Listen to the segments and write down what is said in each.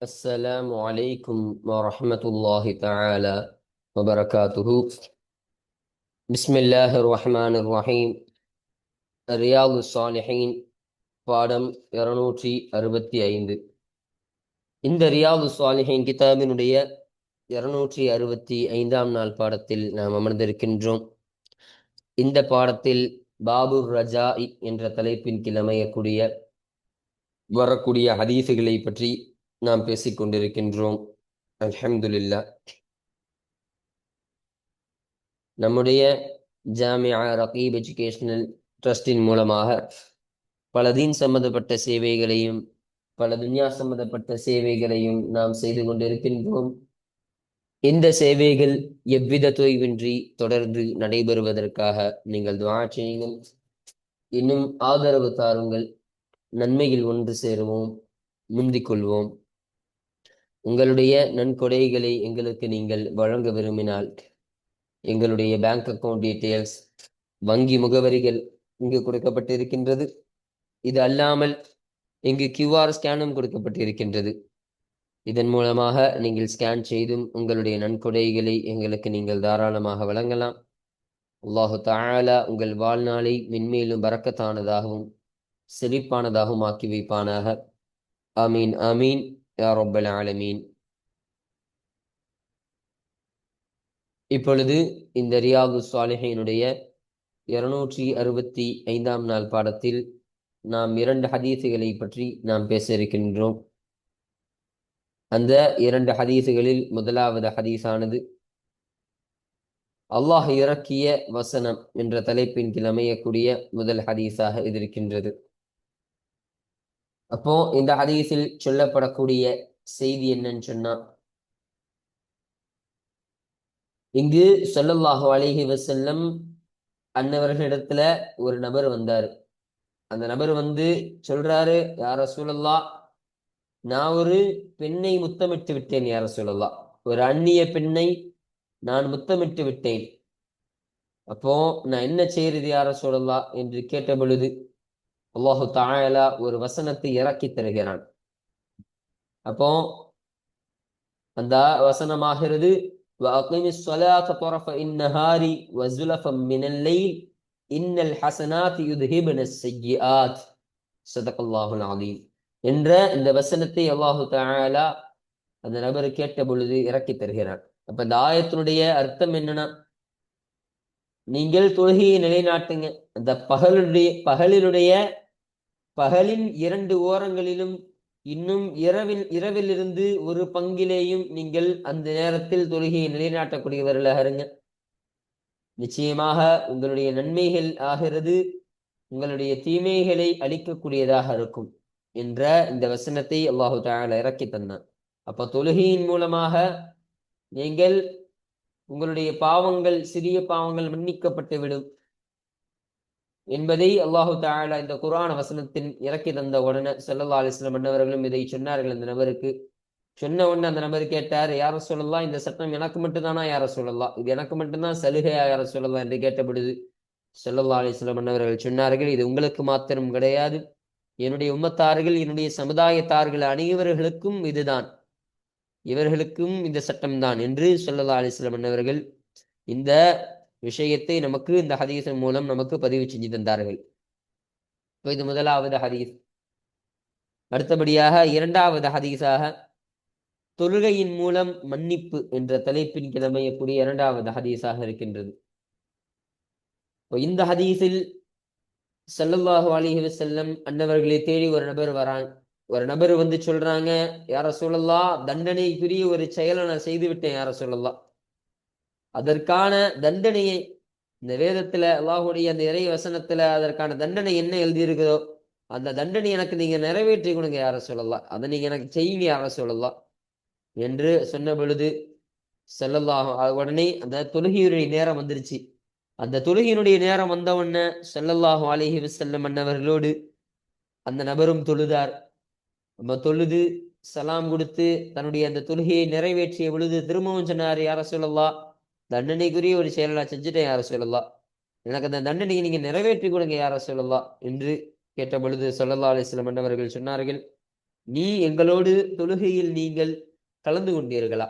السلام عليكم ورحمة الله تعالى وبركاته. بسم الله الرحمن الرحيم. رياض الصالحين பாடம் 265. இந்த ரியாது சாலிஹின் கிதாபினுடைய 265ஆம் நாள் பாடத்தில் நாம் அமர்ந்திருக்கின்றோம். இந்த பாடத்தில் பாபுர் ரஜா என்ற தலைப்பின் கீழ் அமையக்கூடிய வரக்கூடிய ஹதீசுகளை பற்றி நாம் பேசிக் கொண்டிருக்கின்றோம். அல்ஹம்துலில்லாஹ். நம்முடைய ஜாமியா ரகீப் எஜுகேஷனல் ட்ரஸ்டின் மூலமாக பல தீன் சம்பந்தப்பட்ட சேவைகளையும் பல துன்யா சம்பந்தப்பட்ட சேவைகளையும் நாம் செய்து கொண்டிருக்கின்றோம். இந்த சேவைகள் எவ்வித தொய்வின்றி தொடர்ந்து நடைபெறுவதற்காக நீங்கள் துஆ செய்யுங்கள். இன்னும் ஆதரவு தாருங்கள். நன்மையில் ஒன்று சேருவோம், முந்திக் கொள்வோம். உங்களுடைய நன்கொடைகளை எங்களுக்கு நீங்கள் வழங்க விரும்பினால் எங்களுடைய பேங்க் அக்கவுண்ட் டீட்டெயில்ஸ், வங்கி முகவரிகள் இங்கு கொடுக்கப்பட்டிருக்கின்றது. இது அல்லாமல் இங்கு QR ஸ்கேனும் கொடுக்கப்பட்டிருக்கின்றது. இதன் மூலமாக நீங்கள் ஸ்கேன் செய்தும் உங்களுடைய நன்கொடைகளை எங்களுக்கு நீங்கள் தாராளமாக வழங்கலாம். அல்லாஹு தஆலா உங்கள் வாழ்நாளை மென்மேலும் பரக்கத்தானதாகவும் செழிப்பானதாகவும் ஆக்கி வைப்பானாக. ஆமீன் ஆமீன் யா ரப்பல் ஆலமீன். இப்பொழுது இந்த ரியாது ஸாலிஹீனுடைய 265ஆம் நாள் பாடத்தில் நாம் 2 ஹதீசுகளை பற்றி நாம் பேச இருக்கின்றோம். அந்த 2 ஹதீசுகளில் முதலாவது ஹதீஸானது அல்லாஹ் இறக்கிய வசனம் என்ற தலைப்பின் கீழ் அமையக்கூடிய முதல் ஹதீஸாக இருக்கின்றது. அப்போ இந்த ஹதீஸில் சொல்லப்படக்கூடிய செய்தி என்னன்னு சொன்னா, இங்கு ஸல்லல்லாஹு அலைஹி வஸல்லம் அன்னவர்களிடத்துல ஒரு நபர் வந்தாரு. அந்த நபர் வந்து சொல்றாரு, யா ரசூலல்லாஹ், நான் ஒரு பெண்ணை முத்தமிட்டு விட்டேன் யா ரசூலல்லாஹ், ஒரு அந்நிய பெண்ணை நான் முத்தமிட்டு விட்டேன். அப்போ நான் என்ன செய்யறது யா ரசூலல்லாஹ் என்று கேட்ட பொழுது அல்லாஹு தஆலா ஒரு வசனத்தை இறக்கி தருகிறான். அப்போ அந்த வசனமாகிறது, வஅகிமிஸ் ஸலாத தரஃப இன்னஹாரி வஸுலஃபம் மினல் லைல் இன்னல் ஹஸனாத் யுத்ஹிபுனஸ் ஸய்யிஆத் ஸதகல்லாஹுல் அலீம் என்ற இந்த வசனத்தை அல்லாஹு தஆலா அந்த நபர் கேட்ட பொழுது இறக்கி தருகிறான். அப்ப இந்த ஆயத்தினுடைய அர்த்தம் என்னன்னா, நீங்கள் தொழுகையை நிலைநாட்டுங்க. அந்த பகலின் 2 ஓரங்களிலும் இன்னும் இரவிலிருந்து ஒரு பங்கிலேயும் நீங்கள் அந்த நேரத்தில் தொழுகையை நிலைநாட்டக்கூடியவர்களாக இருங்க. நிச்சயமாக உங்களுடைய நன்மைகள் ஆகிறது உங்களுடைய தீமைகளை அளிக்கக்கூடியதாக இருக்கும் என்ற இந்த வசனத்தை அல்லாஹு தஆலா இறக்கி தந்தான். அப்ப தொழுகையின் மூலமாக நீங்கள் உங்களுடைய பாவங்கள், சிறிய பாவங்கள் மன்னிக்கப்பட்டு விடும் என்பதை அல்லாஹு தஆலா இந்த குர்ஆன் வசனத்தின் இறக்கி தந்த உடனே ஸல்லல்லாஹு அலைஹி வஸல்லம் அன்னவர்களும் இதை சொன்னார்கள். அந்த நபருக்கு சொன்ன உடனே அந்த நபர் கேட்டார், யா ரசூலல்லாஹ், இந்த சட்டம் எனக்கு மட்டும்தானா யா ரசூலல்லாஹ், இது எனக்கு மட்டும்தான் சலுகையா யா ரசூலல்லாஹ் என்று கேட்ட பொழுது ஸல்லல்லாஹு அலைஹி வஸல்லம் அன்னவர்கள் சொன்னார்கள், இது உங்களுக்கு மாத்திரம் கிடையாது, என்னுடைய உம்மத்தார்கள், என்னுடைய சமுதாயத்தார்கள் அனைவர்களுக்கும் இதுதான், இவர்களுக்கும் இந்த சட்டம்தான் என்று ஸல்லல்லாஹு அலைஹி வஸல்லம் அன்னவர்கள் இந்த விஷயத்தை நமக்கு இந்த ஹதீஸின் மூலம் நமக்கு பதிவு செஞ்சு தந்தார்கள். இப்போ இது முதலாவது ஹதீஸ். அடுத்தபடியாக 2வது ஹதீஸாக தொழுகையின் மூலம் மன்னிப்பு என்ற தலைப்பின் கீழ் அமையக்கூடிய 2வது ஹதீஸாக இருக்கின்றது. இப்போ இந்த ஹதீஸில் ஸல்லல்லாஹு அலைஹி வஸல்லம் அன்னவர்களை தேடி ஒரு நபர் வரான். ஒரு நபர் வந்து சொல்றாங்க, யா ரசூலல்லாஹ், தண்டனைக்குரிய ஒரு செயலை நான் செய்து விட்டேன் யா ரசூலல்லாஹ், அதற்கான தண்டனையை இந்த வேதத்துல அல்லாஹுடைய அந்த இறை வசனத்துல அதற்கான தண்டனை என்ன எழுதியிருக்குதோ அந்த தண்டனை எனக்கு நீங்க நிறைவேற்றி கொடுங்க யா ரசூலல்லாஹ், அதை நீங்க எனக்கு செய்யுங்க யா ரசூலல்லாஹ் என்று சொன்ன பொழுது ஸல்லல்லாஹு உடனே அந்த தொழுகையுடைய நேரம் வந்துருச்சு. அந்த தொழுகையினுடைய நேரம் வந்த உடனே ஸல்லல்லாஹு அலைஹி வஸல்லம் அன்னவர்களோடு அந்த நபரும் தொழுதார். நம்ம தொழுது சலாம் கொடுத்து தன்னுடைய அந்த தொழுகையை நிறைவேற்றிய பொழுது திரும்பவும் சொன்னார், யா ரசூலல்லாஹ், தண்டனைக்குரிய ஒரு செயலை நான் செஞ்சுட்டேன் யா ரசூலல்லாஹ், எனக்கு அந்த தண்டனையை நீங்க நிறைவேற்றி கொடுங்க யா ரசூலல்லாஹ் என்று கேட்ட பொழுது ஸல்லல்லாஹு அலைஹி வஸல்லம் அன்னவர்கள் சொன்னார்கள், நீ எங்களோடு தொழுகையில் நீங்கள் கலந்து கொண்டீர்களா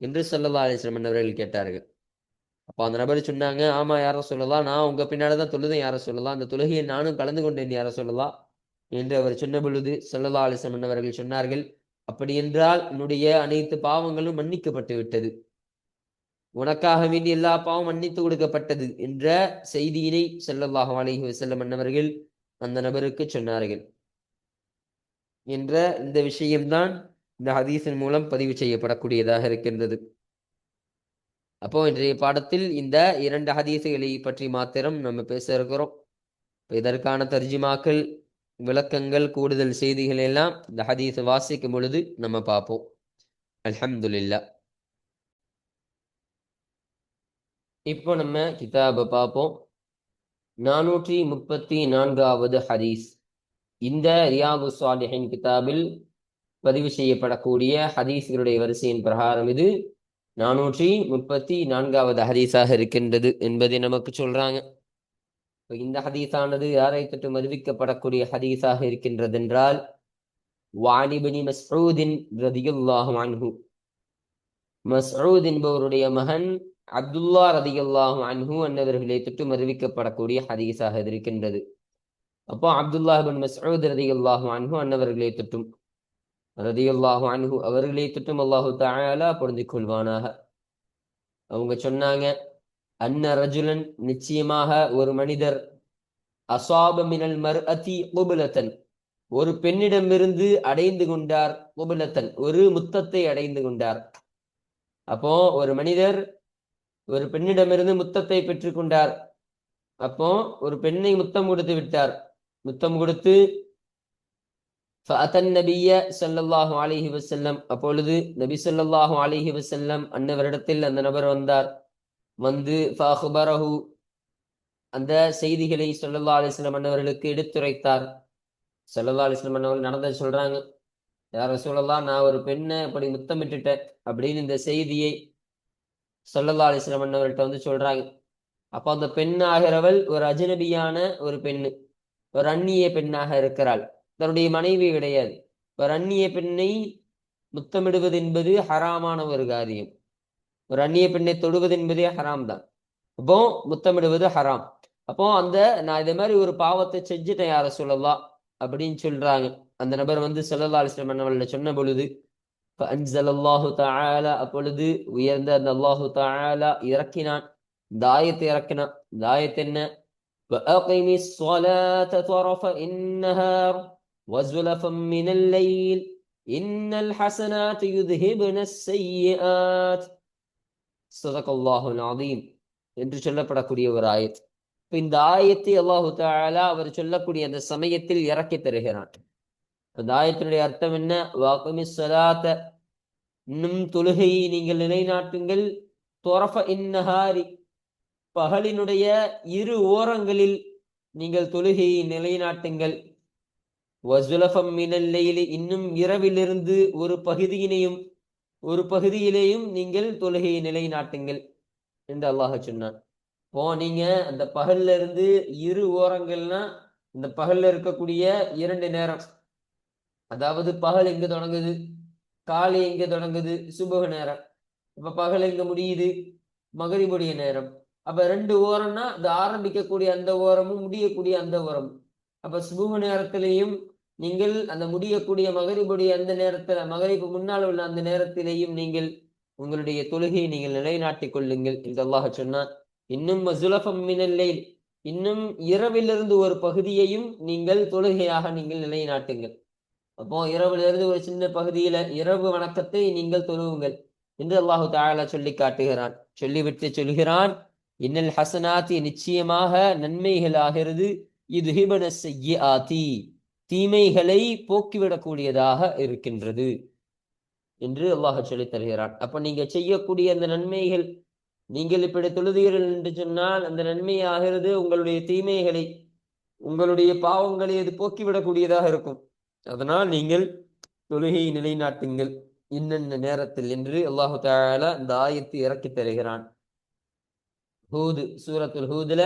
என்று ஸல்லல்லாஹு அலைஹி வஸல்லம் அவர்கள் கேட்டார்கள். அப்போ அந்த நபர் சொன்னாங்க, ஆமா யார சொல்லலாம், நான் உங்க பின்னால்தான் தொழுதேன் யார சொல்லலாம், அந்த தொழுகையை நானும் கலந்து கொண்டேன் யார சொல்லலாம் என்று அவர் சொன்ன பொழுது ஸல்லல்லாஹு அலைஹி வஸல்லம் அவர்கள் சொன்னார்கள், அப்படி என்றால் உன்னுடைய அனைத்து பாவங்களும் மன்னிக்கப்பட்டு விட்டது, உனக்காக வேண்டி எல்லா பாவம் மன்னித்து கொடுக்கப்பட்டது என்ற செய்தியினை ஸல்லல்லாஹு அலைஹி வஸல்லம் அவர்கள் அந்த நபருக்கு சொன்னார்கள் என்ற இந்த விஷயம்தான் இந்த ஹதீஸின் மூலம் பதிவு செய்யப்படக்கூடியதாக இருக்கின்றது. அப்போ இன்றைய பாடத்தில் இந்த 2 ஹதீஸுகளை பற்றி மாத்திரம் நம்ம பேச இருக்கிறோம். இதற்கான தர்ஜிமாக்கள், விளக்கங்கள், கூடுதல் செய்திகள் எல்லாம் இந்த ஹதீஸ் வாசிக்கும் பொழுது நம்ம பார்ப்போம். அல்ஹம்துலில்லாஹ். இப்போ நம்ம கிதாபை பார்ப்போம். 434வது ஹதீஸ். இந்த ரியாது ஸாலிஹீன் கிதாபில் பதிவு செய்யப்படக்கூடிய ஹதீஸ்களுடைய வரிசையின் பிரகாரம் இது 434வது ஹதீஸாக இருக்கின்றது என்பதை நமக்கு சொல்றாங்க. இந்த ஹதீஸானது யாரை தொட்டும் அறிவிக்கப்படக்கூடிய ஹதீஸாக இருக்கின்றது என்றால், வஅன் இப்னி மஸ்ஊத் ரலியல்லாஹு அன்ஹு, மஸ்ஊத் என்பவருடைய மகன் அப்துல்லா ரலியல்லாஹு அன்ஹு அன்னவர்களை தொட்டும் அறிவிக்கப்படக்கூடிய ஹதீஸாக இருக்கின்றது. அப்போ அப்துல்லா இப்னு மஸ்ஊத் ரலியல்லாஹு அன்ஹு அன்னவர்களை தொட்டும் ரலியல்லாஹு அன்ஹு அவர்களை தொட்டும் அல்லாஹு தஆலா பொருந்திக் கொள்வானாக. அவங்க சொன்னாங்க, அன்ன ரஜுலன் நிச்சயமாக ஒரு மனிதர், அஸாப மினல் மர்அதி குபுலத்தன் ஒரு பெண்ணிடமிருந்து அடைந்து கொண்டார், குபுலத்தன் ஒரு முத்தத்தை அடைந்து கொண்டார். அப்போ ஒரு மனிதர் ஒரு பெண்ணிடமிருந்து முத்தத்தை பெற்றுக்கொண்டார். அப்போ ஒரு பெண்ணை முத்தம் கொடுத்து விட்டார். முத்தம் கொடுத்து ஃபஅதன் நபிய ஸல்லல்லாஹு அலைஹி வஸல்லம், அப்பொழுது நபி ஸல்லல்லாஹு அலைஹி வஸல்லம் அன்னவரிடத்தில் அந்த நபர் வந்தார். வந்து ஃபஅக்பரஹு, அந்த செய்திகளை ஸல்லல்லாஹு அலைஹி வஸல்லம் அன்னவர்களுக்கு எடுத்துரைத்தார். ஸல்லல்லாஹு அலைஹி வஸல்லம் அன்னவர்கள் நடந்ததை சொல்றாங்க. யா ரசூலல்லாஹ், நான் ஒரு பெண்ணை இப்படி முத்தமிட்டுட்டேன் அப்படின்னு இந்த செய்தியை ஸல்லல்லாஹு அலைஹி வஸல்லம் அன்னவர்கள்ட்ட வந்து சொல்றாங்க. அப்போ அந்த பெண் ஆகிறவள் ஒரு அஜ்னபியான ஒரு பெண்ணு, ஒரு அந்நிய பெண்ணாக இருக்கிறாள், தன்னுடைய மனைவி கிடையாது. ஒரு அந்நிய பெண்ணை முத்தமிடுவது என்பது ஹராமான ஒரு காரியம். ஒரு அந்நிய பெண்ணை தொடுவது என்பதே ஹராம் தான். அப்போ முத்தமிடுவது ஹராம். அப்போ அந்த நான் இதே மாதிரி ஒரு பாவத்தை செஞ்சுட்டேன் யார சொல்லலாம் அப்படின்னு சொல்றாங்க. அந்த நபர் வந்து ஸல்லல்லாஹு அலைஹி வஸல்லம் அவர்கள சொன்ன பொழுது ஃபஅன்ஸலல்லாஹு தஆலா, அப்பொழுது உயர்ந்த அந்த அல்லாஹு தஆலா இறக்கினான், இந்த ஆயத்தை இறக்கினான். இந்த ஆயத்து என்ன? وَأَقِمِ الصَّلَاةَ طَرَفَيِ النَّهَارِ وَزُلَفًا مِنَ اللَّيْلِ إِنَّ الْحَسَنَاتِ يُذْهِبْنَ السَّيِّئَاتِ ஸதகல்லாஹுல் அஸீம் என்று சொல்லப்படக்கூடிய ஒரு ஆயத். இப்போ இந்த ஆயத்தை அல்லாஹு தஆலா அவர் சொல்லக்கூடிய அந்த சமயத்தில் இறக்கி தருகிறான். அந்த ஆயத்தினுடைய அர்த்தம் என்ன? வஅகிமிஸ் ஸலாத்த, இன்னும் தொழுகையை நீங்கள் நிலைநாட்டுங்கள், தொரஃப இந்நஹாரி, பகலினுடைய இரு ஓரங்களில் நீங்கள் தொழுகையை நிலைநாட்டுங்கள், வஸுலஃபம் மினல் லைலி, இன்னும் இரவிலிருந்து ஒரு பகுதியிலேயும் நீங்கள் தொழுகையை நிலைநாட்டுங்கள் என்று அல்லாஹ் சொன்னான். இப்போ நீங்க அந்த பகல்ல இருந்து இரு ஓரங்கள்னா இந்த பகல்ல இருக்கக்கூடிய 2 நேரம், அதாவது பகல் எங்க தொடங்குது, காலை எங்க தொடங்குது, சுபஹ் நேரம். அப்ப பகல் எங்க முடியுது, மகரிபுடைய நேரம். அப்ப 2 ஓரம்னா அது ஆரம்பிக்கக்கூடிய அந்த ஓரமும் முடியக்கூடிய அந்த ஓரமும். அப்ப சுபஹ் நேரத்திலேயும் நீங்கள் அந்த முடியக்கூடிய மகரிபுடைய அந்த நேரத்துல, மகரிபு முன்னால் உள்ள அந்த நேரத்திலேயும் நீங்கள் உங்களுடைய தொழுகையை நீங்கள் நிலைநாட்டிக் கொள்ளுங்கள் என்று அல்லாஹ் சொன்னான். இன்னும் மஸுலஃபம் மினல் லைல், இன்னும் இரவிலிருந்து ஒரு பகுதியையும் நீங்கள் தொழுகையாக நீங்கள் நிலைநாட்டுங்கள். அப்போ இரவிலிருந்து ஒரு சின்ன பகுதியில இரவு வணக்கத்தை நீங்கள் தொழுவுங்கள் என்று அல்லாஹு தஆலா சொல்லி காட்டுகிறான். சொல்லிவிட்டு சொல்கிறான், இன்னல் ஹசனாத்தி, நிச்சயமாக நன்மைகள் ஆகிறது, யுத்ஹிபன ஸய்யிஆத்தி, தீமைகளை போக்கிவிடக்கூடியதாக இருக்கின்றது என்று அல்லாஹ் சொல்லி தருகிறான். அப்ப நீங்க செய்யக்கூடிய அந்த நன்மைகள், நீங்கள் இப்படி தொழுதீர்கள் என்று சொன்னால் அந்த நன்மை ஆகிறது உங்களுடைய தீமைகளை, உங்களுடைய பாவங்களை அது போக்கிவிடக்கூடியதாக இருக்கும். அதனால் நீங்கள் தொழுகையை நிலைநாட்டுங்கள் இன்னென்ன நேரத்தில் என்று அல்லாஹு தஆலா இந்த ஆயத்தை இறக்கி தருகிறான். ஹூத், சூரத்துல் ஹூதுல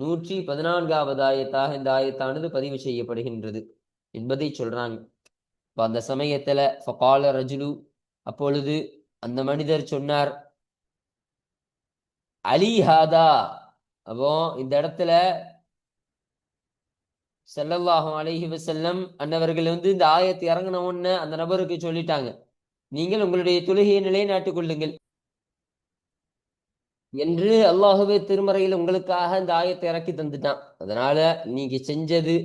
114வது ஆயத்தாக இந்த ஆயத்தானது பதிவு செய்யப்படுகின்றது என்பதை சொல்றாங்க. அந்த சமயத்துல ஃபகால ரஜுலு, அப்பொழுது அந்த மனிதர் சொன்னார், அலி ஹாதா. அப்போ இந்த இடத்துல ஸல்லல்லாஹு அலைஹி வஸல்லம் அன்னவர்கள் இந்த ஆயத்து இறங்கின உடனே அந்த நபருக்கு சொல்லிட்டாங்க, நீங்கள் உங்களுடைய தொழுகையை நிலைநாட்டிக் கொள்ளுங்கள் என்று அல்லாஹுவே திருமறையில் உங்களுக்காக இந்த ஆயத்தை இறக்கி தந்துட்டான். அதனால நீங்க செஞ்சது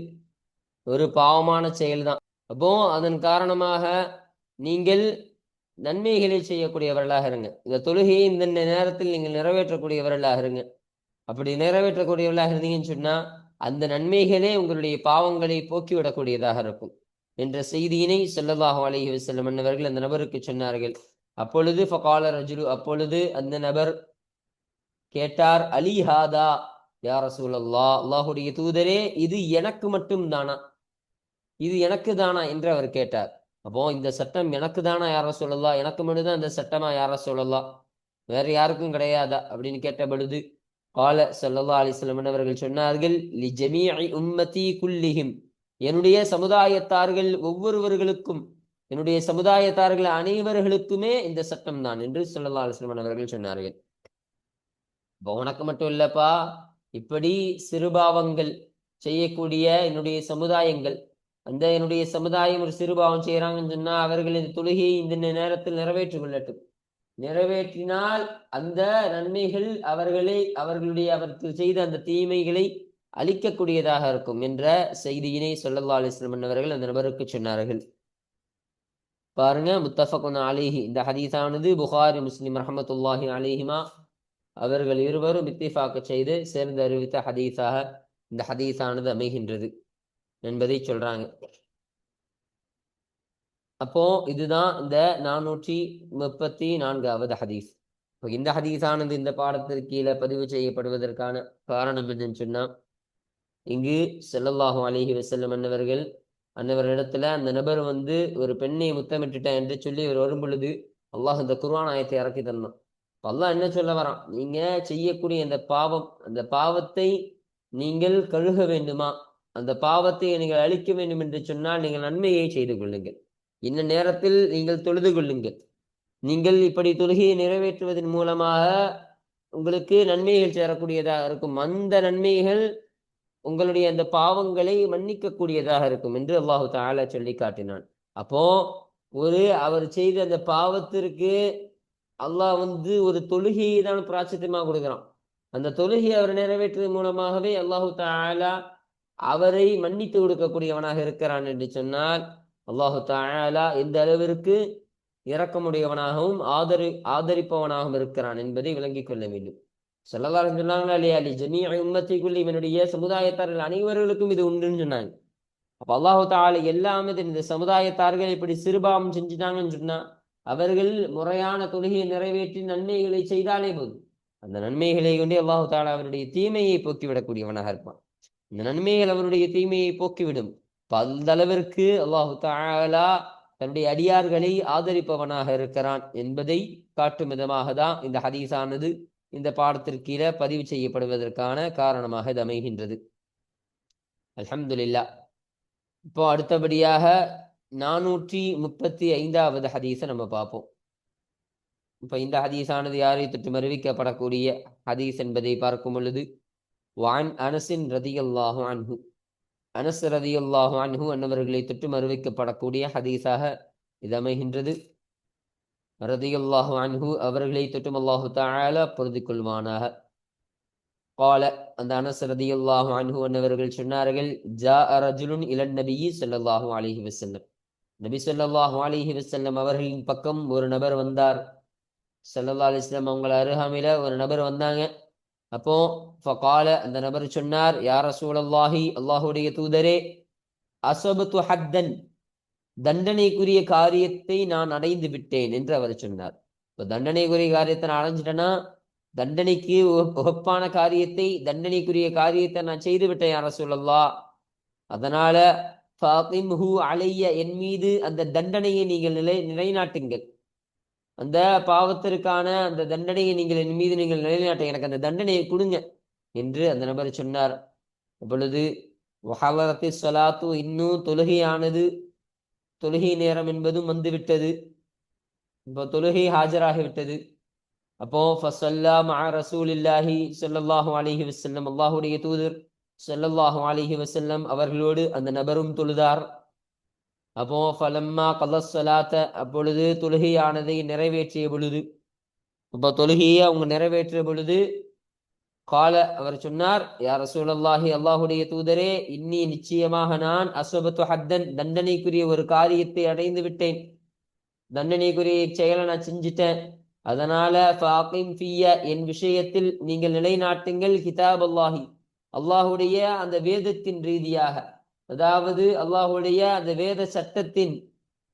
ஒரு பாவமான செயல்தான். அப்போ அதன் காரணமாக நீங்கள் நன்மைகளை செய்யக்கூடியவர்களாக இருங்க. இந்த தொழுகையை இந்த நேரத்தில் நீங்கள் நிறைவேற்றக்கூடியவர்களாக இருங்க. அப்படி நிறைவேற்றக்கூடியவர்களாக இருந்தீங்கன்னு சொன்னா அந்த நன்மைகளே உங்களுடைய பாவங்களை போக்கிவிடக்கூடியதாக இருக்கும் என்ற செய்தியினை ஸல்லல்லாஹு அலைஹி வஸல்லம் அன்னவர்கள் அந்த நபருக்கு சொன்னார்கள். அப்பொழுது ஃபகால ரஜுலு, அப்பொழுது அந்த நபர் கேட்டார், அலி ஹாதா யா ரசூலல்லாஹ், அல்லாஹுடைய தூதரே, இது எனக்கு மட்டும் தானா, இது எனக்கு தானா என்று அவர் கேட்டார். அப்போ இந்த சட்டம் எனக்கு தானா யார சொல்லலாம், எனக்கு மட்டும்தான் இந்த சட்டமா யார சொல்லலாம், வேற யாருக்கும் கிடையாதா அப்படின்னு கேட்ட பொழுது கால ஸல்லல்லாஹு அலைஹி வஸல்லம் அவர்கள் சொன்னார்கள், லி ஜமீஇ உம்மதி குல்லிஹிம், என்னுடைய சமுதாயத்தார்கள் ஒவ்வொருவர்களுக்கும், என்னுடைய சமுதாயத்தார்கள் அனைவர்களுக்குமே இந்த சட்டம் தான் என்று ஸல்லல்லாஹு அலைஹி வஸல்லம் அவர்கள் சொன்னார்கள். இப்போ உனக்கு மட்டும் இல்லப்பா, இப்படி சிறுபாவங்கள் செய்யக்கூடிய என்னுடைய சமுதாயங்கள், அந்த என்னுடைய சமுதாயம் ஒரு சிறுபாவம் செய்யறாங்கன்னு சொன்னா அவர்கள் இந்த தொழுகையை இந்த நேரத்தில் நிறைவேற்றிக் கொள்ளட்டும். நிறைவேற்றினால் அந்த நன்மைகள் அவர்கள் செய்த அந்த தீமைகளை அழிக்கக்கூடியதாக இருக்கும் என்ற செய்தியினை ஸல்லல்லாஹு அலைஹி வஸல்லம் அவர்கள் அந்த நபருக்கு சொன்னார்கள். பாருங்க, முத்தஃபகுன் அலைஹி, இந்த ஹதீஸானது புகாரி முஸ்லிம் ரஹ்மத்துல்லாஹி அலைஹிமா அவர்கள் இருவரும் இத்திஃபாக செய்து சேர்ந்து அறிவித்த ஹதீஸாக இந்த ஹதீஸானது அமைகின்றது என்பதை சொல்றாங்க. அப்போ இதுதான் இந்த 434வது ஹதீஸ். இந்த ஹதீஸானது இந்த பாடத்திற்கு கீழே பதிவு செய்யப்படுவதற்கான காரணம் என்னன்னு சொன்னா, இங்கு ஸல்லல்லாஹு அலைஹி வஸல்லம் அன்னவரிடத்துல அந்த நபர் ஒரு பெண்ணை முத்தமிட்டுட்டேன் என்று சொல்லி இவர் வரும் பொழுது அல்லாஹ் இந்த குர்ஆன் ஆயத்தை இறக்கி தந்தான். அல்லாஹ் என்ன சொல்ல வரான், நீங்க செய்யக்கூடிய அந்த பாவம், அந்த பாவத்தை நீங்கள் கழுக வேண்டுமா, அந்த பாவத்தை நீங்கள் அழிக்க வேண்டும் என்று சொன்னால் நீங்கள் நன்மையை செய்து கொள்ளுங்கள், இந்த நேரத்தில் நீங்கள் தொழுது கொள்ளுங்கள். நீங்கள் இப்படி தொழுகையை நிறைவேற்றுவதன் மூலமாக உங்களுக்கு நன்மைகள் சேரக்கூடியதாக இருக்கும். அந்த நன்மைகள் உங்களுடைய அந்த பாவங்களை மன்னிக்க கூடியதாக இருக்கும் என்று அல்லாஹு தஆலா சொல்லி காட்டினான். அப்போ அவர் செய்த அந்த பாவத்திற்கு அல்லாஹ் ஒரு தொழுகையை தான் பிராச்சித்தமா கொடுக்குறான். அந்த தொழுகையை அவர் நிறைவேற்றுவதன் மூலமாகவே அல்லாஹு தஆலா அவரை மன்னித்து கொடுக்கக்கூடியவனாக இருக்கிறான் என்று சொன்னால் அல்லாஹு தஆலா எந்த அளவிற்கு இரக்கமுடையவனாகவும் ஆதரிப்பவனாகவும் இருக்கிறான் என்பதை விளங்கிக் கொள்ள வேண்டும். ஸல்லல்லாஹு அலைஹி சொன்னாங்களா இல்லையா, லி ஜமீஇ உம்மத்தி குல்லி, என்னுடைய சமுதாயத்தார்கள் அனைவர்களுக்கும் இது உண்டுன்னு சொன்னாங்க. அப்ப அல்லாஹு தஆலா எல்லாமே இந்த சமுதாயத்தார்கள் இப்படி சிறுபாவம் செஞ்சுட்டாங்கன்னு சொன்னா அவர்கள் முறையான தொழுகையை நிறைவேற்றி நன்மைகளை செய்தாலே போதும். அந்த நன்மைகளை கொண்டே அல்லாஹு தஆலா அவருடைய தீமையை போக்கிவிடக்கூடியவனாக இருப்பான். இந்த நன்மைகள் அவருடைய தீமையை போக்கிவிடும். அந்த அளவிற்கு அல்லாஹு தஆலா தன்னுடைய அடியார்களை ஆதரிப்பவனாக இருக்கிறான் என்பதை காட்டும் விதமாக தான் இந்த ஹதீஸானது இந்த பாடத்திற்கு கீழே பதிவு செய்யப்படுவதற்கான காரணமாக இது அமைகின்றது. அல்ஹம்துலில்லாஹ். இப்போ அடுத்தபடியாக 435வது ஹதீஸை நம்ம பார்ப்போம். இப்போ இந்த ஹதீஸானது யாரை தொற்றும் அறிவிக்கப்படக்கூடிய ஹதீஸ் என்பதை பார்க்கும் பொழுது, வான் அனஸின் ரதியல்லாஹு அன்ஹு, அனஸ் ரதியல்லாஹு அன்ஹு அன்னவர்களை தொற்றும் அறிவிக்கப்படக்கூடிய ஹதீஸாக இது அமைகின்றது. ரதியல்லாஹு அன்ஹு அவர்களை தொற்றும் அல்லாஹு தஆலா பொருந்திக் கொள்வானாக. قال, அந்த அனஸ் ரதியல்லாஹு அன்ஹு அன்னவர்கள் சொன்னார்கள், ஜாஅ ரஜுலுன் இலன் நபியி ஸல்லல்லாஹு அலைஹி வஸல்லம், நபி ஸல்லல்லாஹு அலைஹி வஸல்லம் அவர்களின் பக்கம் ஒரு நபர் வந்தார். ஸல்லல்லாஹு அலைஹி வஸல்லம் அவங்கள அருகாமையில ஒரு நபர் வந்தாங்க. அப்போ ஃபகால, அந்த நபர் சொன்னார், யா ரசூலல்லாஹி, அல்லாஹுடைய தூதரே, அஸபது ஹத்தன், தண்டனைக்குரிய காரியத்தை நான் அடைந்து விட்டேன் என்று அவர் சொன்னார். இப்போ தண்டனைக்குரிய காரியத்தை நான் அடைஞ்சிட்டேன்னா, தண்டனைக்கு உகப்பான காரியத்தை, தண்டனைக்குரிய காரியத்தை நான் செய்து விட்டேன் யா ரசூலல்லாஹ். அதனால ஃபாகிம்ஹு அலைய, என் மீது அந்த தண்டனையை நீங்கள் நிலைநாட்டுங்கள், அந்த பாவத்திற்கான அந்த தண்டனையை நீங்கள் என் மீது நீங்கள் நிலைநாட்ட, எனக்கு அந்த தண்டனையை கொடுங்க என்று அந்த நபர் சொன்னார். அப்பொழுது வஹலரத்தி ஸலாத்து, இன்னும் தொழுகையானது தொழுகை நேரம் என்பதும் வந்துவிட்டது. இப்போ தொழுகை ஆஜராகிவிட்டது. அப்போ ஃபஸல்லா மஅ ரசூலில்லாஹி ஸல்லல்லாஹு அலைஹி வஸல்லம், அல்லாஹ்வுடைய தூதர் ஸல்லல்லாஹு அலைஹி வஸல்லம் அவர்களோடு அந்த நபரும் தொழுதார். அப்போ ஃபலம்மா கலஸ் ஸலாத்த, அப்பொழுது தொழுகையானதை நிறைவேற்றிய பொழுது, இப்போ தொழுகையை அவங்க நிறைவேற்றிய பொழுது, கால அவர் சொன்னார், யா ரசூலல்லாஹி, அல்லாஹுடைய தூதரே, இன்னி நிச்சயமாக நான் அஸ்வபத்து ஹத்தன், தண்டனைக்குரிய ஒரு காரியத்தை அடைந்து விட்டேன், தண்டனைக்குரிய செயலை நான் செஞ்சிட்டேன். அதனால ஃபாகிம் ஃபிய, என் விஷயத்தில் நீங்கள் நிலைநாட்டுங்கள், கிதாப் அல்லாஹி, அல்லாஹுடைய அந்த வேதத்தின் ரீதியாக, அதாவது அல்லாஹுடைய அந்த வேத சட்டத்தின்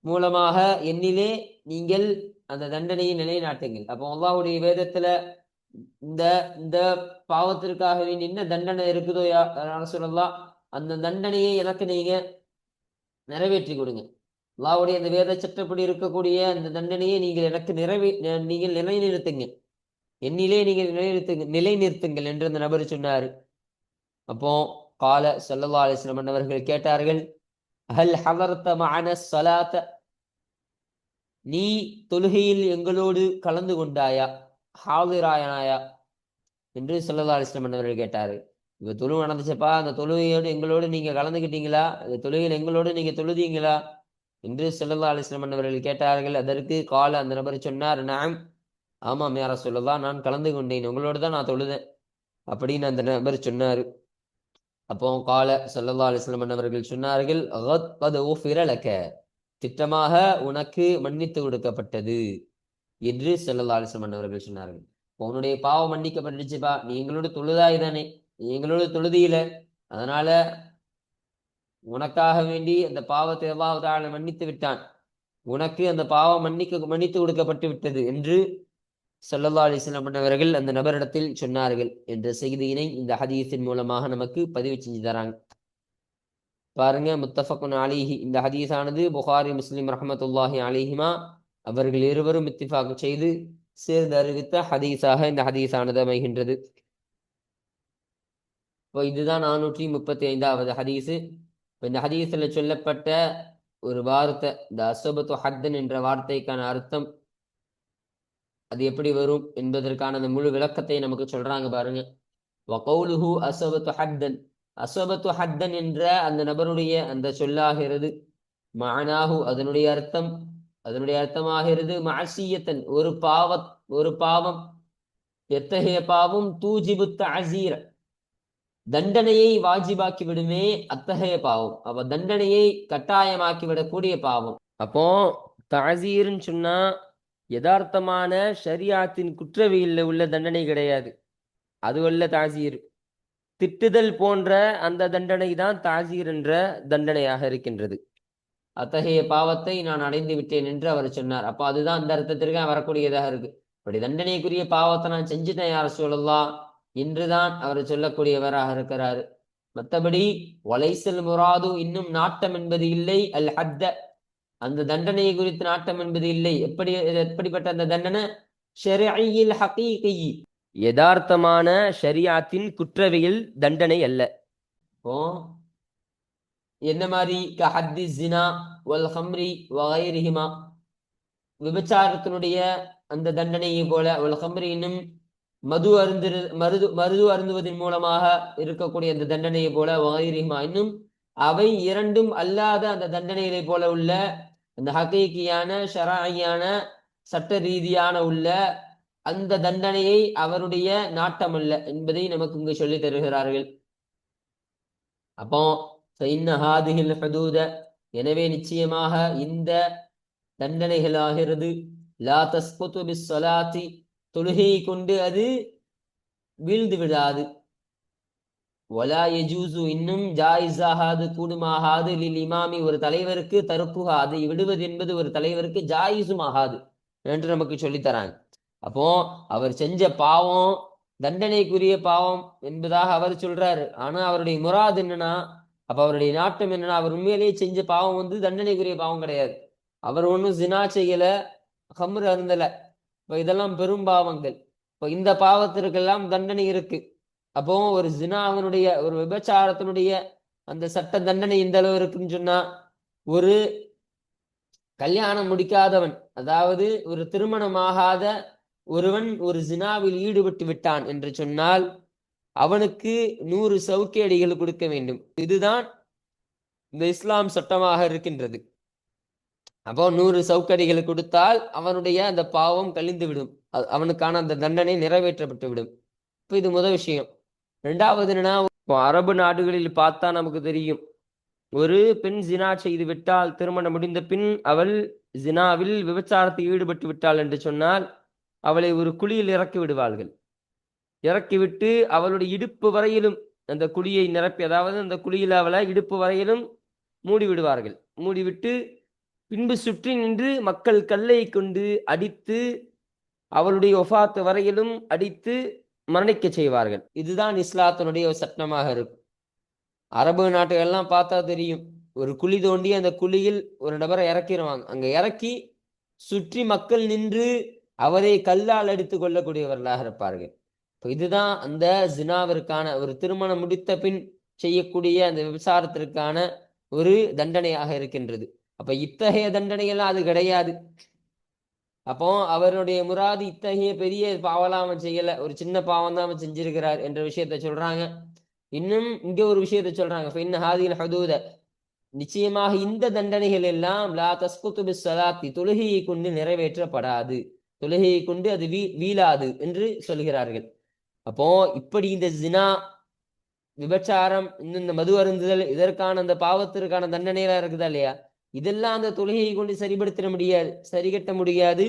மூலமாக என்னிலே நீங்கள் அந்த தண்டனையை நிலைநாட்டுங்கள். அப்போ அல்லாஹுடைய வேதத்துல இந்த இந்த பாவத்திற்காகவே என்ன தண்டனை இருக்குதோ யார சொல்லலாம், அந்த தண்டனையை எனக்கு நீங்க நிறைவேற்றி கொடுங்க. அல்லாஹ்வுடைய அந்த வேத சட்டப்படி இருக்கக்கூடிய அந்த தண்டனையை நீங்கள் எனக்கு நீங்கள் நிலைநிறுத்துங்க, என்னிலே நீங்கள் நிலைநிறுத்துங்கள் என்று அந்த நபர் சொன்னார். அப்போ கால ஸல்லல்லாஹு அலைஹி வஸல்லம் அவர்கள் கேட்டார்கள், ஹல் ஹதர்த மஅன ஸலாத்த, நீ தொழுகையில் எங்களோடு கலந்து கொண்டாயா, ஹாதிராயனாயா என்று ஸல்லல்லாஹு அலைஹி வஸல்லம் அவர்கள் கேட்டாரு. இப்ப தொழுகை நடந்துச்சப்பா, அந்த தொழுகையோடு எங்களோடு நீங்க கலந்துக்கிட்டீங்களா, அந்த தொழுகையில் எங்களோடு நீங்க தொழுதீங்களா என்று ஸல்லல்லாஹு அலைஹி வஸல்லம் அவர்கள் கேட்டார்கள். அதற்கு கால, அந்த நபர் சொன்னார், நஅம், ஆமாம் யா ரசூலல்லாஹ், நான் கலந்து கொண்டேன், உங்களோடு தான் நான் தொழுதேன் அப்படின்னு அந்த நபர் சொன்னார். அப்போ கால ஸல்லல்லாஹு அலைஹி வஸல்லம் அவர்கள் சொன்னார்கள், கத் உஃபிர லக, திட்டமாக உனக்கு மன்னித்து கொடுக்கப்பட்டது என்று ஸல்லல்லாஹு அலைஹி வஸல்லம் அவர்கள் சொன்னார்கள். உன்னுடைய பாவம் மன்னிக்கப்பட்டுச்சுப்பா, நீ எங்களோட தொழுதாய் தானே, நீ எங்களோட தொழுதியில, அதனால உனக்காக வேண்டி அந்த பாவத்தை அல்லாஹ் தஆலா மன்னித்து விட்டான், உனக்கு அந்த பாவம் மன்னித்து கொடுக்கப்பட்டு விட்டது என்று ஸல்லல்லாஹு அலைஹி வஸல்லம் அவர்கள் அந்த நபரிடத்தில் சொன்னார்கள் என்ற செய்தியினை இந்த ஹதீஸின் மூலமாக நமக்கு பதிவு செஞ்சு தராங்க. பாருங்க, முத்தஃபக்குன் அலைஹி, இந்த ஹதீஸானது புகாரி முஸ்லிம் ரஹ்மத்துல்லாஹி அலைஹிமா அவர்கள் இருவரும் இத்திஃபாக் செய்து சேர்ந்து அறிவித்த ஹதீஸாக இந்த ஹதீஸானது அமைகின்றது. இப்போ இதுதான் 435வது ஹதீஸு. இப்போ இந்த ஹதீஸில் சொல்லப்பட்ட ஒரு வார்த்தை, இந்த அஸ்வபத்து ஹத்தன் என்ற வார்த்தைக்கான அர்த்தம் அது எப்படி வரும் என்பதற்கான அந்த முழு விளக்கத்தை நமக்கு சொல்றாங்க பாருங்க. வகௌலுஹு அஸ்வபத்து ஹத்தன், அஸ்வபத்து ஹத்தன் என்ற அந்த நபருடைய அந்த சொல்லாகிறது. மஅனாஹு, அதனுடைய அர்த்தமாகிறது மஅசியத்தன், ஒரு பாவம், எத்தகைய பாவம், தூஜிபு தஅஸீர, தண்டனையை வாஜிபாக்கி விடுமே அத்தகைய பாவம், அப்ப தண்டனையை கட்டாயமாக்கி விடக்கூடிய பாவம். அப்போ தஅஸீர்னு சொன்னா யதார்த்தமான ஷரியாத்தின் குற்றவியல்ல உள்ள தண்டனை கிடையாது, அதுவல்ல தஅஸீர். திட்டுதல் போன்ற அந்த தண்டனை தான் தஅஸீர் என்ற தண்டனையாக இருக்கின்றது. அத்தகைய பாவத்தை நான் அடைந்து விட்டேன் என்று அவர் சொன்னார். அப்போ அதுதான் அந்த அர்த்தத்திற்கு வரக்கூடியதாக இருக்கு. அப்படி தண்டனைக்குரிய பாவத்தை நான் செஞ்சுட்டேன் யார சொல்லலாம் என்றுதான் அவர் சொல்லக்கூடியவராக இருக்கிறாரு. மற்றபடி வலைசல் முராது, இன்னும் நாட்டம் என்பது இல்லை, அல் ஹத்த, அந்த தண்டனையை குறித்து நாட்டம் என்பது இல்லை. எப்படிப்பட்ட அந்த தண்டனை, ஷரீஇல் ஹகீகி, யதார்த்தமான ஷரியாத்தின் குற்றவியல் தண்டனை அல்ல. ஓ என்ன மாதிரி, கஹத்தி ஜினா வல் ஹம்ரி வகைரிஹிமா, விபச்சாரத்தினுடைய அந்த தண்டனையை போல, வல் ஹம்ரி, இன்னும் மருது அருந்துவதன் மூலமாக இருக்கக்கூடிய அந்த தண்டனையை போல, வகைரிஹிமா, இன்னும் அவை இரண்டும் அல்லாத அந்த தண்டனைகளை போல உள்ள அந்த ஹகீகியான ஷரஈயான சட்ட ரீதியான உள்ள அந்த தண்டனையை அவருடைய நாட்டம் அல்ல என்பதை நமக்கு இங்கு சொல்லி தருகிறார்கள். அப்போ எனவே நிச்சயமாக இந்த தண்டனைகளாகிறது லா தஸ்குது பிஸ்ஸலாத்தி, தொழுகையை கொண்டு அது வீழ்ந்து விடாது. வலா யஜூசு, இன்னும் ஜாயிஸாகாது, கூடுமாகாது, லில் இமாமி, ஒரு தலைவருக்கு, தருக்குஹா, அதை விடுவது என்பது ஒரு தலைவருக்கு ஜாயிஸும் ஆகாது என்று நமக்கு சொல்லித்தராங்க. அப்போ அவர் செஞ்ச பாவம் தண்டனைக்குரிய பாவம் என்பதாக அவர் சொல்றாரு. ஆனா அவருடைய முராது என்னன்னா, அப்ப அவருடைய நாட்டம் என்னன்னா, அவர் உண்மையிலேயே செஞ்ச பாவம் வந்து தண்டனைக்குரிய பாவம் கிடையாது. அவர் ஒன்றும் ஜினா செய்யல, ஹம்ரு அருந்தல, இப்போ இதெல்லாம் பெரும் பாவங்கள். இப்போ இந்த பாவத்திற்கெல்லாம் தண்டனை இருக்கு. அப்போ ஒரு ஜினாவினுடைய, ஒரு விபச்சாரத்தினுடைய அந்த சட்ட தண்டனை இந்த அளவு இருக்குன்னு சொன்னா, ஒரு கல்யாணம் முடிக்காதவன், அதாவது ஒரு திருமணமாகாத ஒருவன் ஒரு ஜினாவில் ஈடுபட்டு விட்டான் என்று சொன்னால் அவனுக்கு 100 சவுக்கேடிகள் கொடுக்க வேண்டும். இதுதான் இந்த இஸ்லாம் சட்டமாக இருக்கின்றது. அப்போ 100 சவுக்கடிகள் கொடுத்தால் அவனுடைய அந்த பாவம் கழிந்து விடும், அவனுக்கான அந்த தண்டனை நிறைவேற்றப்பட்டு விடும். இப்போ இது முதல் விஷயம். ரெண்டாவது என்னன்னா, அரபு நாடுகளில் பார்த்தா நமக்கு தெரியும், ஒரு பெண் ஜினா செய்து விட்டால், திருமணம் முடிந்த பின் அவள் ஜினாவில் விபச்சாரத்தில் ஈடுபட்டு விட்டாள் என்று சொன்னால் அவளை ஒரு குழியில் இறக்கி விடுவார்கள். இறக்கிவிட்டு அவளுடைய இடுப்பு வரையிலும் அந்த குழியை நிரப்பி, அதாவது அந்த குழியில் அவளை இடுப்பு வரையிலும் மூடி விடுவார்கள். மூடிவிட்டு பின்பு சுற்றி நின்று மக்கள் கல்லை கொண்டு அடித்து அவளுடைய ஒஃபாத்து வரையிலும் அடித்து மரணிக்க செய்வார்கள். இதுதான் இஸ்லாத்தினுடைய ஒரு சட்டமாக இருக்கும். அரபு நாட்டுகள்லாம் பார்த்தா தெரியும், ஒரு குழி தோண்டி அந்த குழியில் ஒரு நபரை இறக்கிடுவாங்க. அங்க இறக்கி சுற்றி மக்கள் நின்று அவரை கல்லால் அடித்து கொள்ளக்கூடியவர்களாக இருப்பார்கள். இதுதான் அந்த ஜினாவிற்கான, ஒரு திருமணம் முடித்த பின் செய்யக்கூடிய அந்த விபச்சாரத்திற்கான ஒரு தண்டனையாக இருக்கின்றது. அப்ப இத்தகைய தண்டனைகள்லாம் அது கிடையாது. அப்போ அவருடைய முராது இத்தகைய பெரிய பாவலாம் அவன் செய்யல, ஒரு சின்ன பாவம் தான் அவன் செஞ்சிருக்கிறார் என்ற விஷயத்த சொல்றாங்க. இன்னும் இங்க ஒரு விஷயத்த சொல்றாங்க, ஃபைன் ஹாதில் ஹதூத, நிச்சயமாக இந்த தண்டனைகள் எல்லாம் லா தஸ்குது பிஸ்ஸலாத்தி, தொழுகையை கொண்டு நிறைவேற்றப்படாது, தொழுகையை கொண்டு அது வீழாது என்று சொல்கிறார்கள். அப்போ இப்படி இந்த ஜினா, விபச்சாரம், இந்த மது அருந்துதல், இதற்கான அந்த பாவத்திற்கான தண்டனைகளா இருக்குதா இல்லையா, இதெல்லாம் அந்த தொழுகையை கொண்டு சரிபடுத்த முடியாது, சரி கட்ட முடியாது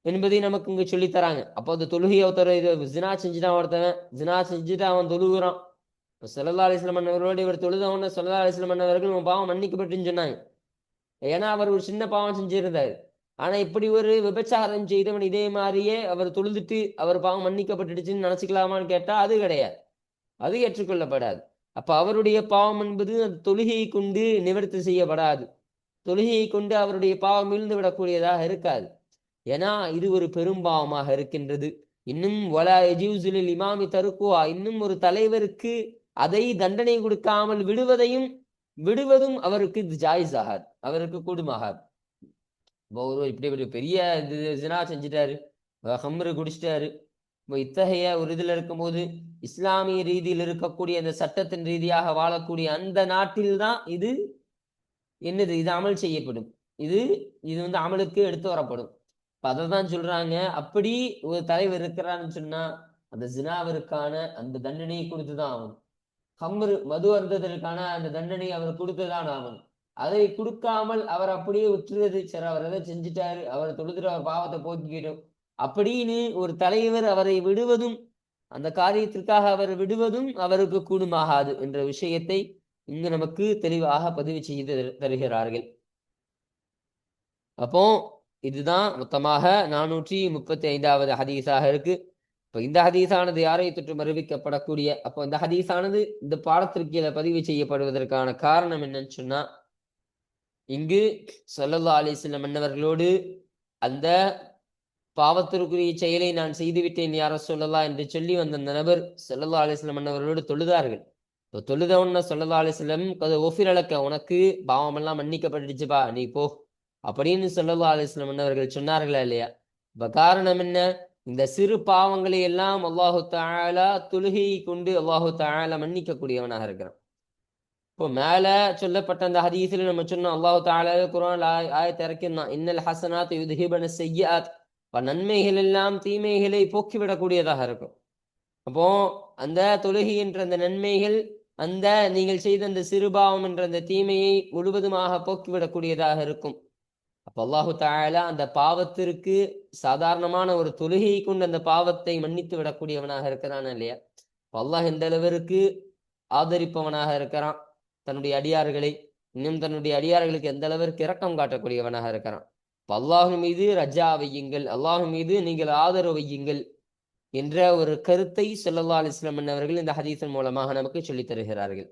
என்பதை நமக்கு இங்க சொல்லி தராங்க. அப்போ அந்த தொழுகையை ஒருத்தர் ஜினா செஞ்சுட்டான், ஒருத்தவன் ஜினா செஞ்சுட்டு அவன் தொழுகிறான். இப்போ ஸல்லல்லாஹு அலைஹி வஸல்லம் அவர்களோடு இவர் தொழுதவன ஸல்லல்லாஹு அலைஹி வஸல்லம் அவர்கள் உன் பாவம் மன்னிக்கப்பட்டுன்னு சொன்னாங்க. ஏன்னா அவர் ஒரு சின்ன பாவம் செஞ்சிருந்தார். ஆனா இப்படி ஒரு விபச்சாரம் செய்தவன் இதே மாதிரியே அவர் தொழுதுட்டு அவர் பாவம் மன்னிக்கப்பட்டுடுச்சுன்னு நினைச்சுக்கலாமான்னு கேட்டா அது கிடையாது, அது ஏற்றுக்கொள்ளப்படாது. அப்ப அவருடைய பாவம் என்பது அந்த தொழுகையை கொண்டு நிவர்த்தி செய்யப்படாது, தொழுகையை கொண்டு அவருடைய பாவம் விழுந்து விடக்கூடியதாக இருக்காது. ஏன்னா இது ஒரு பெரும்பாவமாக இருக்கின்றது. இன்னும் வலா யஜூஸுலில் இமாமி தருக்குவா, இன்னும் ஒரு தலைவருக்கு அதை தண்டனை கொடுக்காமல் விடுவதும் அவருக்கு இது ஜாயிஸ் ஆகாது, அவருக்கு கூடுமாகாது. ஒரு இப்படி ஒரு பெரிய ஜினா செஞ்சுட்டாரு, ஹம்ரு குடிச்சிட்டாரு, இத்தகைய ஒரு இதுல இருக்கும்போது இஸ்லாமிய ரீதியில் இருக்கக்கூடிய அந்த சட்டத்தின் ரீதியாக வாழக்கூடிய அந்த நாட்டில்தான் இது என்னது, இது அமல் செய்யப்படும், இது இது அமலுக்கு எடுத்து வரப்படும். அதை தான் சொல்றாங்க, அப்படி ஒரு தலைவர் இருக்கிறான்னு சொன்னா அந்த ஜினாவிற்கான அந்த தண்டனையை கொடுத்துதான் ஆகணும். ஹம்ரு மது அருந்ததற்கான அந்த தண்டனை அவர் கொடுத்துதான் ஆகணும். அதை கொடுக்காமல் அவர் அப்படியே விட்டுறது, சரி அவர் எதை செஞ்சுட்டாரு, அவர் தொழுதுட்டு அவர் பாவத்தை போக்கிக்கிட்டோம் அப்படின்னு ஒரு தலைவர் அவரை விடுவதும், அந்த காரியத்திற்காக அவர் விடுவதும் அவருக்கு கூடுமாகாது என்ற விஷயத்தை இங்கு நமக்கு தெளிவாக பதிவு செய்து தருகிறார்கள். அப்போ இதுதான் மொத்தமாக 435வது ஹதீஸாக இருக்கு. இப்போ இந்த ஹதீஸானது யாரை தொற்றும் அறிவிக்கப்படக்கூடிய, அப்போ இந்த ஹதீஸானது இந்த பாடத்திற்கீழ பதிவு செய்யப்படுவதற்கான காரணம் என்னன்னு சொன்னா, இங்கு ஸல்லல்லாஹு அலைஹி வஸல்லம் மன்னவர்களோடு அந்த பாவத்திற்குரிய செயலை நான் செய்துவிட்டேன் யா ரசூலல்லாஹ் என்று சொல்லி வந்த அந்த நபர் ஸல்லல்லாஹு அலைஹி வஸல்லம் மன்னவர்களோடு தொழுதார்கள். தொழுதவன ஸல்லல்லாஹு அலைஹி வஸல்லம் ஒஃபிரலக்க, உனக்கு பாவமெல்லாம் மன்னிக்கப்பட்டுச்சுப்பா, நீ போ அப்படின்னு ஸல்லல்லாஹு அலைஹி வஸல்லம் மன்னவர்கள் சொன்னார்களா இல்லையா? இப்ப காரணம் என்ன, இந்த சிறு பாவங்களை எல்லாம் அல்லாஹு தஆலா தொழுகையை கொண்டு அல்லாஹு தஆலா மன்னிக்கக்கூடியவனாக இருக்கிறான். இப்போ மேல சொல்லப்பட்ட அந்த ஹதீஸில் நம்ம சொன்னோம், அல்லாஹு தஆலா குர்ஆன்ல ஆயத்தை இறக்கினான், இன்னல் ஹஸனாத் யுத்ஹிபன ஸய்யிஆத், நன்மைகள் எல்லாம் தீமைகளை போக்கிவிடக்கூடியதாக இருக்கும். அப்போ அந்த தொழுகை என்ற அந்த நன்மைகள் அந்த நீங்கள் செய்த அந்த சிறுபாவம் என்ற அந்த தீமையை முழுவதுமாக போக்கிவிடக்கூடியதாக இருக்கும். அப்ப அல்லாஹு தஆலா அந்த பாவத்திற்கு சாதாரணமான ஒரு தொழுகையை கொண்டு அந்த பாவத்தை மன்னித்து விடக்கூடியவனாக இருக்கிறான் இல்லையா? அல்லாஹ் எந்த அளவிற்கு ஆதரிப்பவனாக இருக்கிறான் தன்னுடைய அடியார்களை, இன்னும் தன்னுடைய அடியார்களுக்கு எந்த அளவிற்கு இரக்கம் காட்டக்கூடியவனாக இருக்கிறான். அல்லாஹ் மீது ரஜா வையுங்கள், அல்லாஹ் மீது நீங்கள் ஆதரவு வையுங்கள் என்ற ஒரு கருத்தை ஸல்லல்லாஹு அலைஹி வஸல்லம் அவர்கள் இந்த ஹதீஸின் மூலமாக நமக்கு சொல்லித் தருகிறார்கள்.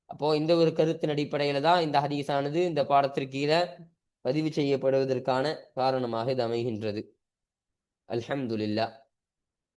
அப்போ இந்த ஒரு கருத்தின் அடிப்படையில தான் இந்த ஹதீஸானது இந்த பாடத்திற்கீழ பதிவு செய்யப்படுவதற்கான காரணமாக இது அமைகின்றது. அல்ஹம்துலில்லாஹ்.